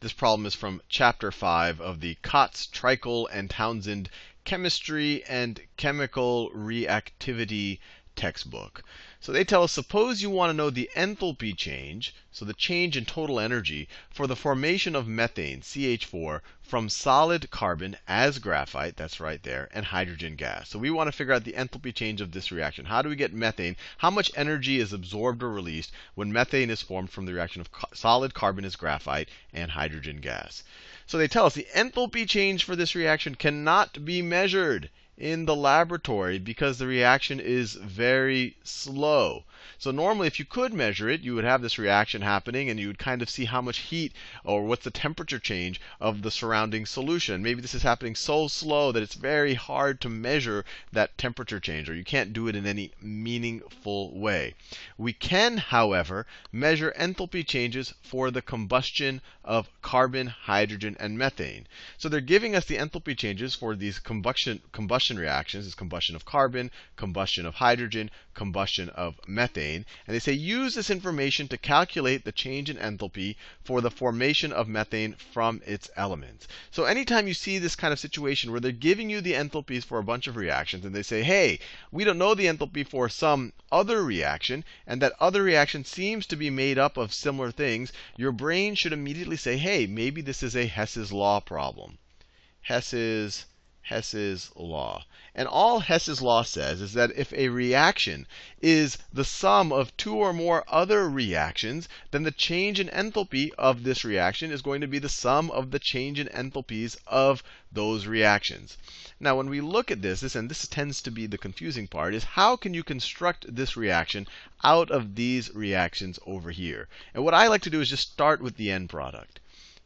This problem is from Chapter 5 of the Kotz, Treichel, and Townsend Chemistry and Chemical Reactivity textbook. So they tell us, suppose you want to know the enthalpy change, so the change in total energy, for the formation of methane, CH4, from solid carbon as graphite, that's right there, and hydrogen gas. So we want to figure out the enthalpy change of this reaction. How do we get methane? How much energy is absorbed or released when methane is formed from the reaction of solid carbon as graphite and hydrogen gas? So they tell us the enthalpy change for this reaction cannot be measured in the laboratory because the reaction is very slow. So normally, if you could measure it, you would have this reaction happening, and you would kind of see how much heat or what's the temperature change of the surrounding solution. Maybe this is happening so slow that it's very hard to measure that temperature change, or you can't do it in any meaningful way. We can, however, measure enthalpy changes for the combustion of carbon, hydrogen, and methane. So they're giving us the enthalpy changes for these combustion reactions. It's combustion of carbon, combustion of hydrogen, combustion of methane. And they say use this information to calculate the change in enthalpy for the formation of methane from its elements. So anytime you see this kind of situation where they're giving you the enthalpies for a bunch of reactions, and they say, hey, we don't know the enthalpy for some other reaction, and that other reaction seems to be made up of similar things, your brain should immediately say, hey, maybe this is a Hess's law problem. Hess's law. And all Hess's law says is that if a reaction is the sum of two or more other reactions, then the change in enthalpy of this reaction is going to be the sum of the change in enthalpies of those reactions. Now, when we look at this, and this tends to be the confusing part, is how can you construct this reaction out of these reactions over here? And what I like to do is just start with the end product.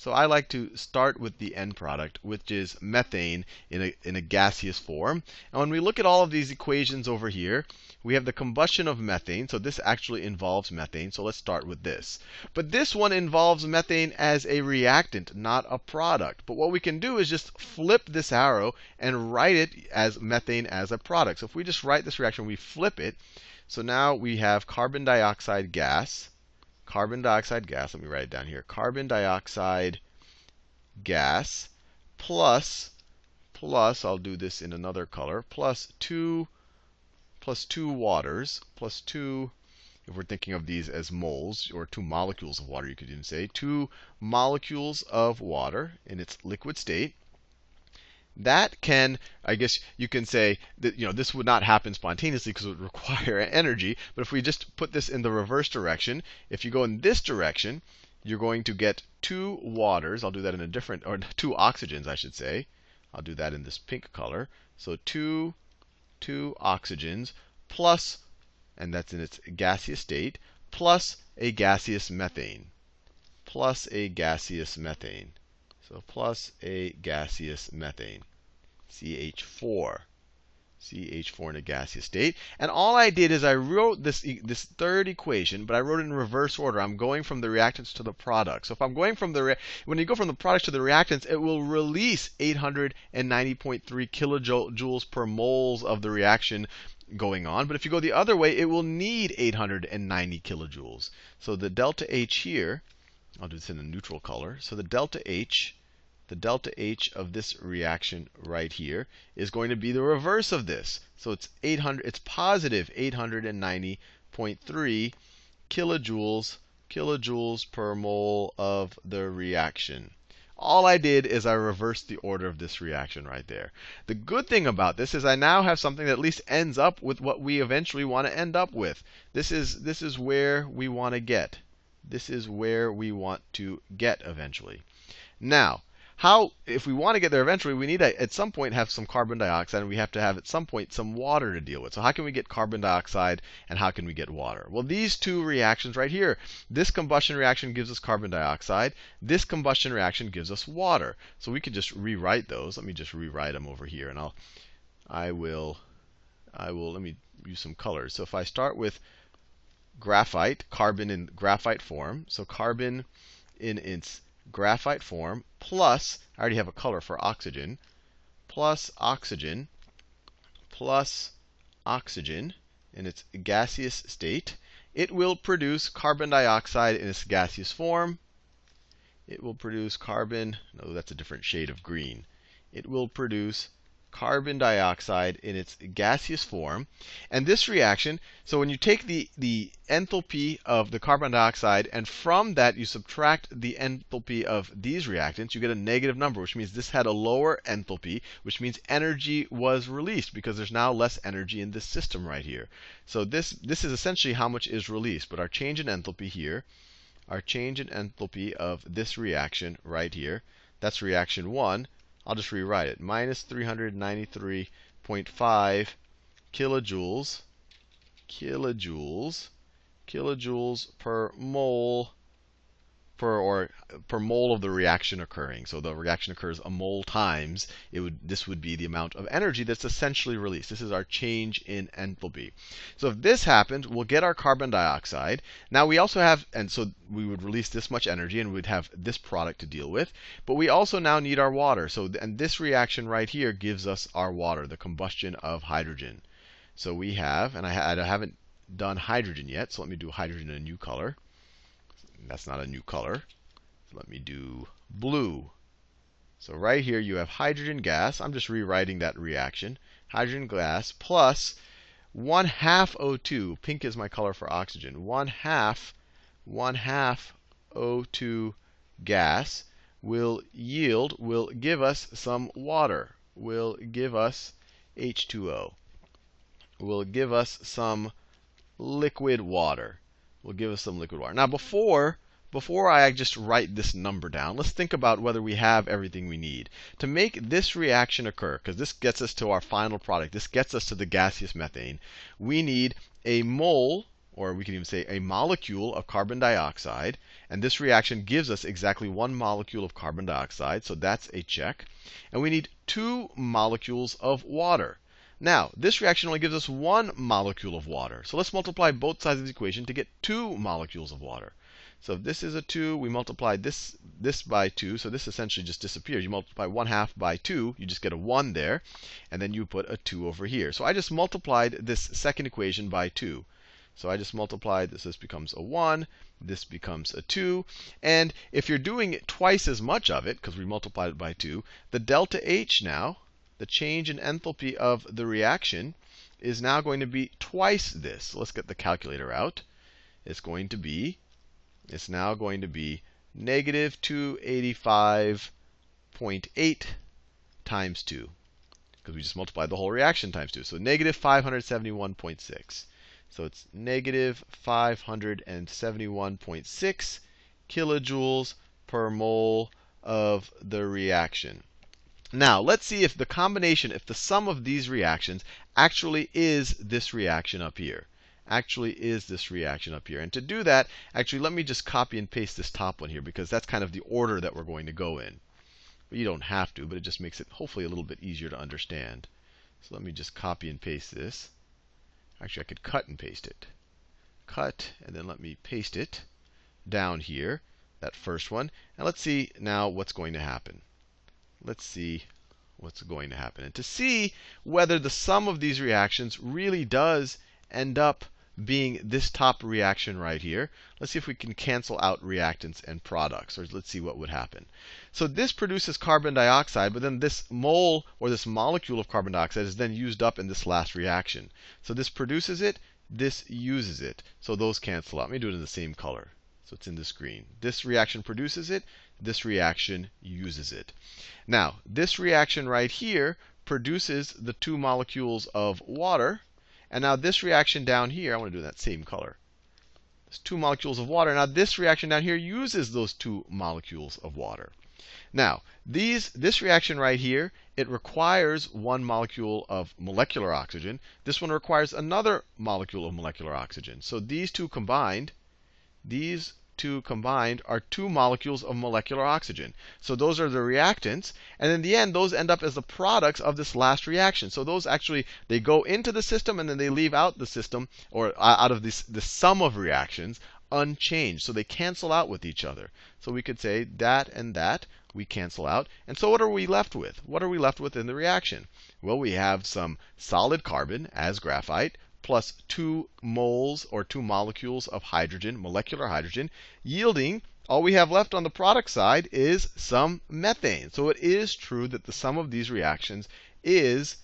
So I like to start with the end product, which is methane in a gaseous form. And when we look at all of these equations over here, we have the combustion of methane. So this actually involves methane. So let's start with this. But this one involves methane as a reactant, not a product. But what we can do is just flip this arrow and write it as methane as a product. So if we just write this reaction, we flip it. So now we have carbon dioxide gas. Carbon dioxide gas, let me write it down here. Carbon dioxide gas plus, I'll do this in another color, plus two waters, plus two, if we're thinking of these as moles, or two molecules of water, you could even say, 2 molecules of water in its liquid state. That can, I guess you can say that this would not happen spontaneously because it would require energy. But if we just put this in the reverse direction, if you go in this direction, you're going to get 2 waters. I'll do that in a different, or 2 oxygens, I should say. I'll do that in this pink color. So two oxygens plus, and that's in its gaseous state, plus a gaseous methane. Plus a gaseous methane. So plus a gaseous methane, CH4. CH4 in a gaseous state. And all I did is I wrote this third equation, but I wrote it in reverse order. I'm going from the reactants to the product. So if I'm going from when you go from the products to the reactants, it will release 890.3 kilojoules per moles of the reaction going on. But if you go the other way, it will need 890 kilojoules. So the delta H here, I'll do this in a neutral color. So the delta H of this reaction right here is going to be the reverse of this. So it's positive 890.3 kilojoules per mole of the reaction. All I did is I reversed the order of this reaction right there. The good thing about this is I now have something that at least ends up with what we eventually want to end up with. This is where we want to get. This is where we want to get eventually. Now, if we want to get there eventually, we need to, at some point, have some carbon dioxide, and we have to have, at some point, some water to deal with. So how can we get carbon dioxide, and how can we get water? Well, these two reactions right here, this combustion reaction gives us carbon dioxide. This combustion reaction gives us water. So we could just rewrite those. Let me just rewrite them over here, and let me use some colors. So if I start with graphite, carbon in graphite form, so carbon in its graphite form, plus, I already have a color for oxygen, plus oxygen in its gaseous state, it will produce carbon dioxide in its gaseous form. it will produce carbon. No, that's a different shade of green. It will produce carbon dioxide in its gaseous form. And this reaction, so when you take the enthalpy of the carbon dioxide, and from that you subtract the enthalpy of these reactants, you get a negative number, which means this had a lower enthalpy, which means energy was released because there's now less energy in this system right here. So this is essentially how much is released. But our change in enthalpy here, our change in enthalpy of this reaction right here, that's reaction 1. I'll just rewrite it. Minus 393.5 kilojoules per mole per mole of the reaction occurring. So the reaction occurs a mole times. This would be the amount of energy that's essentially released. This is our change in enthalpy. So if this happened, we'll get our carbon dioxide. Now we also have, and so we would release this much energy, and we'd have this product to deal with. But we also now need our water. So and this reaction right here gives us our water, the combustion of hydrogen. So we have, and I haven't done hydrogen yet. So let me do hydrogen in a new color. That's not a new color. So let me do blue. So right here you have hydrogen gas. I'm just rewriting that reaction. Hydrogen gas plus 1/2 O2. Pink is my color for oxygen. 1/2 O2 gas will give us some water. Will give us H2O. Will give us some liquid water. Will give us some liquid water. Now, before I just write this number down, let's think about whether we have everything we need. To make this reaction occur, because this gets us to our final product, this gets us to the gaseous methane, we need a mole, or we can even say a molecule of carbon dioxide. And this reaction gives us exactly 1 molecule of carbon dioxide, so that's a check. And we need 2 molecules of water. Now, this reaction only gives us 1 molecule of water. So let's multiply both sides of the equation to get 2 molecules of water. So if this is a 2, we multiply this by 2. So this essentially just disappears. You multiply 1/2 by 2, you just get a 1 there. And then you put a 2 over here. So I just multiplied this second equation by 2. So I just multiplied this. This becomes a 1. This becomes a 2. And if you're doing twice as much of it, because we multiplied it by 2, the delta H now, the change in enthalpy of the reaction, is now going to be twice this. So let's get the calculator out. It's now going to be negative 285.8 times 2. Because we just multiplied the whole reaction times 2. So negative 571.6. So it's negative 571.6 kilojoules per mole of the reaction. Now, let's see if the combination, if the sum of these reactions actually is this reaction up here. Actually is this reaction up here. And to do that, actually, let me just copy and paste this top one here, because that's kind of the order that we're going to go in. But you don't have to, but it just makes it hopefully a little bit easier to understand. So let me just copy and paste this. Actually, I could cut and paste it. Cut, and then let me paste it down here, that first one. And let's see now what's going to happen. Let's see what's going to happen. And to see whether the sum of these reactions really does end up being this top reaction right here, let's see if we can cancel out reactants and products. Or let's see what would happen. So this produces carbon dioxide, but then this mole or this molecule of carbon dioxide is then used up in this last reaction. So this produces it, this uses it. So those cancel out. Let me do it in the same color. So it's in this green. This reaction produces it. This reaction uses it. Now, this reaction right here produces the 2 molecules of water. And now this reaction down here, I want to do that same color. There's 2 molecules of water. Now this reaction down here uses those 2 molecules of water. Now, this reaction right here, it requires 1 molecule of molecular oxygen. This one requires another molecule of molecular oxygen. So these two combined are 2 molecules of molecular oxygen. So those are the reactants. And in the end, those end up as the products of this last reaction. So those actually, they go into the system and then they leave out the system, or out of the sum of reactions, unchanged. So they cancel out with each other. So we could say that and that, we cancel out. And so what are we left with? What are we left with in the reaction? Well, we have some solid carbon as graphite, plus 2 moles or 2 molecules of hydrogen, molecular hydrogen, yielding all we have left on the product side is some methane. So it is true that the sum of these reactions is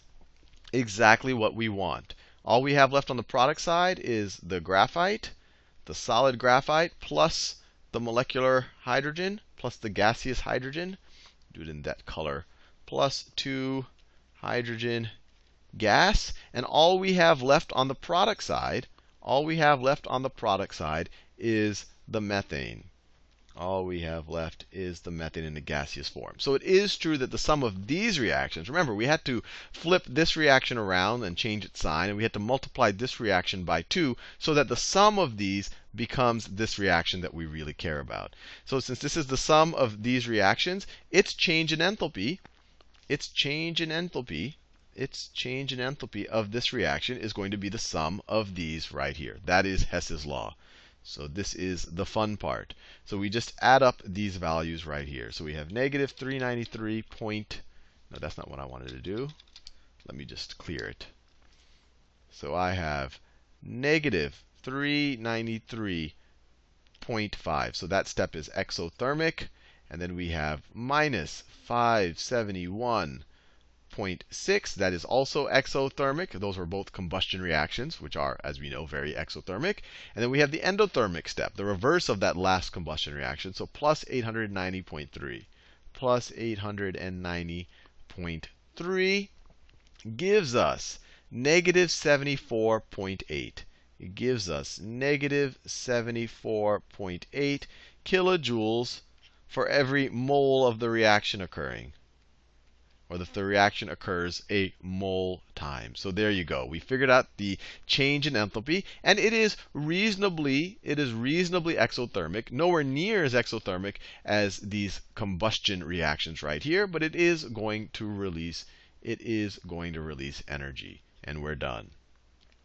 exactly what we want. All we have left on the product side is the graphite, the solid graphite, plus the molecular hydrogen, plus the gaseous hydrogen. Do it in that color. Plus 2 hydrogen gas. And all we have left on the product side, is the methane. All we have left is the methane in the gaseous form. So it is true that the sum of these reactions, remember, we had to flip this reaction around and change its sign, and we had to multiply this reaction by 2 so that the sum of these becomes this reaction that we really care about. So since this is the sum of these reactions, its change in enthalpy of this reaction is going to be the sum of these right here. That is Hess's law. So this is the fun part. So we just add up these values right here. So we have negative 393 no, that's not what I wanted to do. Let me just clear it. So I have negative 393.5. So that step is exothermic. And then we have minus 571.6. That is also exothermic. Those are both combustion reactions, which are, as we know, very exothermic. And then we have the endothermic step, the reverse of that last combustion reaction. So plus 890.3. Plus 890.3 gives us negative 74.8. It gives us negative 74.8 kilojoules for every mole of the reaction occurring. Or that the reaction occurs a mole time. So there you go. We figured out the change in enthalpy, and it is reasonably exothermic. Nowhere near as exothermic as these combustion reactions right here, but it is going to release energy, and we're done.